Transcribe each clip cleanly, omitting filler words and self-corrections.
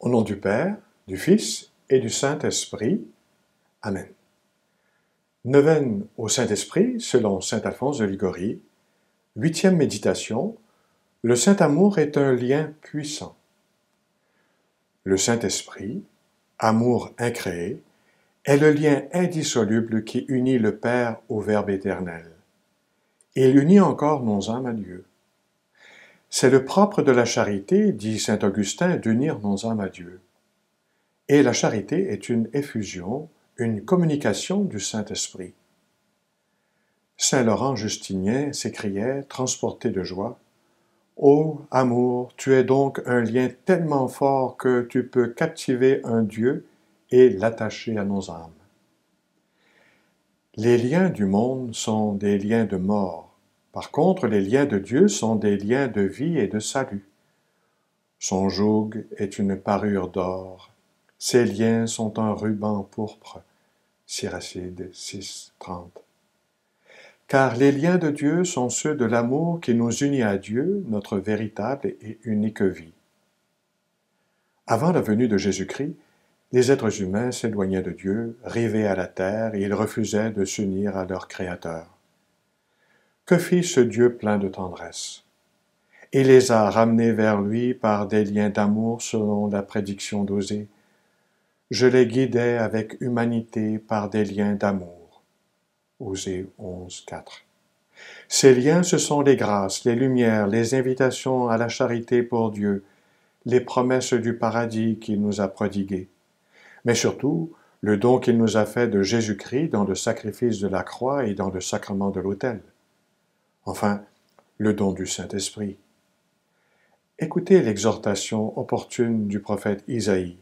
Au nom du Père, du Fils et du Saint-Esprit. Amen. Neuvaine au Saint-Esprit, selon saint Alphonse de Liguori. 8e méditation. Le Saint-Amour est un lien puissant. Le Saint-Esprit, amour incréé, est le lien indissoluble qui unit le Père au Verbe éternel. Il unit encore nos âmes à Dieu. C'est le propre de la charité, dit saint Augustin, d'unir nos âmes à Dieu. Et la charité est une effusion, une communication du Saint-Esprit. Saint Laurent Justinien s'écriait, transporté de joie, « Ô amour, tu es donc un lien tellement fort que tu peux captiver un Dieu et l'attacher à nos âmes. » Les liens du monde sont des liens de mort. Par contre, les liens de Dieu sont des liens de vie et de salut. Son joug est une parure d'or. Ses liens sont un ruban pourpre. Siracide 6,30. Car les liens de Dieu sont ceux de l'amour qui nous unit à Dieu, notre véritable et unique vie. Avant la venue de Jésus-Christ, les êtres humains s'éloignaient de Dieu, rivés à la terre, et ils refusaient de s'unir à leur Créateur. Que fit ce Dieu plein de tendresse? Il les a ramenés vers lui par des liens d'amour selon la prédiction d'Osée. Je les guidais avec humanité par des liens d'amour. Osée 11,4. Ces liens, ce sont les grâces, les lumières, les invitations à la charité pour Dieu, les promesses du paradis qu'il nous a prodiguées, mais surtout le don qu'il nous a fait de Jésus-Christ dans le sacrifice de la croix et dans le sacrement de l'autel. Enfin, le don du Saint-Esprit. Écoutez l'exhortation opportune du prophète Isaïe.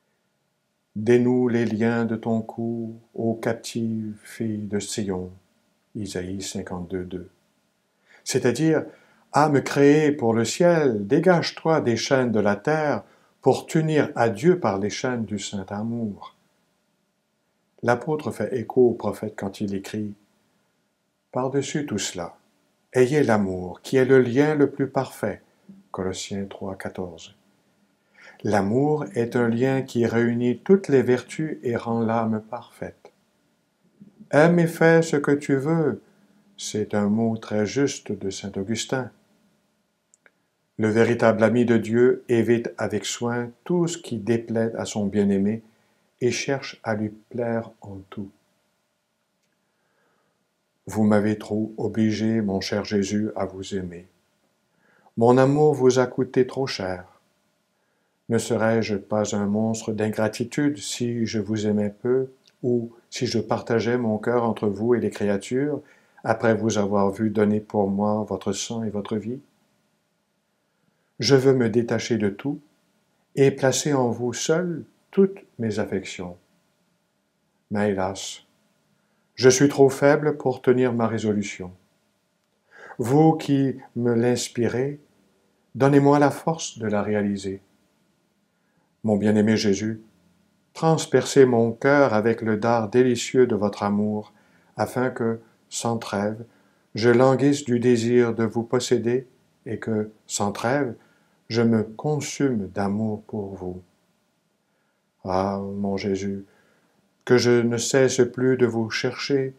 « Dénoue les liens de ton cou, ô captive fille de Sion. » Isaïe 52,2. C'est-à-dire, âme créée pour le ciel, dégage-toi des chaînes de la terre pour t'unir à Dieu par les chaînes du Saint-Amour. L'apôtre fait écho au prophète quand il écrit « Par-dessus tout cela, ayez l'amour qui est le lien le plus parfait. » Colossiens 3,14. L'amour est un lien qui réunit toutes les vertus et rend l'âme parfaite. Aime et fais ce que tu veux, c'est un mot très juste de saint Augustin. Le véritable ami de Dieu évite avec soin tout ce qui déplaît à son bien-aimé et cherche à lui plaire en tout. Vous m'avez trop obligé, mon cher Jésus, à vous aimer. Mon amour vous a coûté trop cher. Ne serais-je pas un monstre d'ingratitude si je vous aimais peu, ou si je partageais mon cœur entre vous et les créatures, après vous avoir vu donner pour moi votre sang et votre vie? Je veux me détacher de tout et placer en vous seul toutes mes affections. Mais hélas, je suis trop faible pour tenir ma résolution. Vous qui me l'inspirez, donnez-moi la force de la réaliser. Mon bien-aimé Jésus, transpercez mon cœur avec le dard délicieux de votre amour, afin que, sans trêve, je languisse du désir de vous posséder et que, sans trêve, je me consume d'amour pour vous. Ah, mon Jésus, que je ne cesse plus de vous chercher,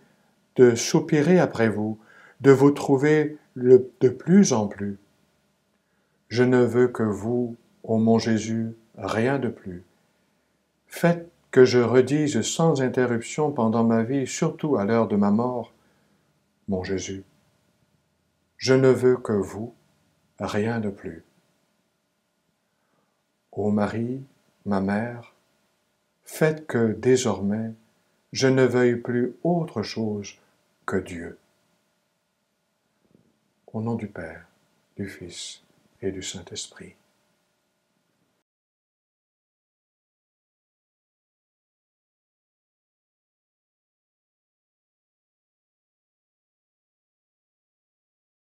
de soupirer après vous, de vous trouver de plus en plus. Je ne veux que vous, ô mon Jésus, rien de plus. Faites que je redise sans interruption pendant ma vie, surtout à l'heure de ma mort, mon Jésus, je ne veux que vous, rien de plus. Ô Marie, ma mère, faites que désormais je ne veuille plus autre chose que Dieu. Au nom du Père, du Fils et du Saint-Esprit.